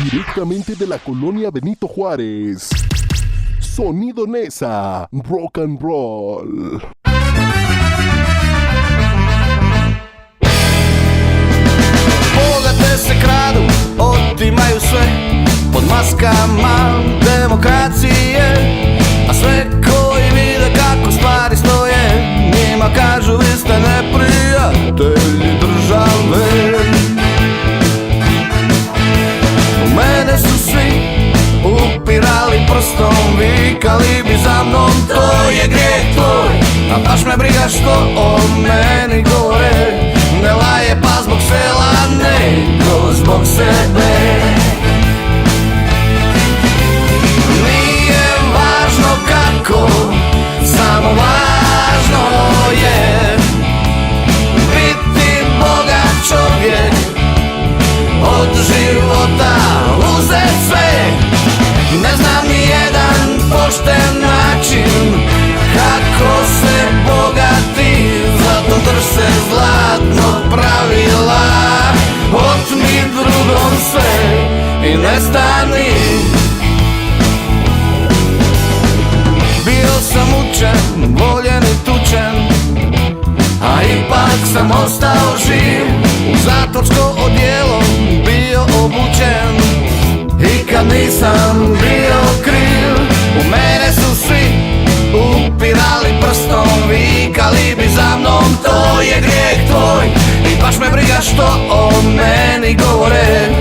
directamente de la colonia Benito Juárez. Sonido Nesa, rock and roll. Bogate se kradu, otimaju sve pod maskama demokracije, a sve koji vide kako stvari stoje, njima kažu vi ste neprijatelji države. U mene su svi upirali prstom, vikali bi za mnom to je grijeh tvoj, a baš me briga što o meni govore. Ne laje pa zbog sela, nego zbog sebe. Nije važno kako, samo važno je biti bogat čovjek, od života uzet sve. Ne znam ni jedan pošten način kako se bogati, zato drž se zlatnog pravila. Otmi drugom sve i nestani. Bio sam učen, voljen i tučen, a ipak sam ostao živ. U zatvorsko odijelo bio obučen, i kad nisam bio kriv. U mene su svi upirali prstom, vikali bi za mnom to je grijeh tvoj, i baš me briga što o meni govore.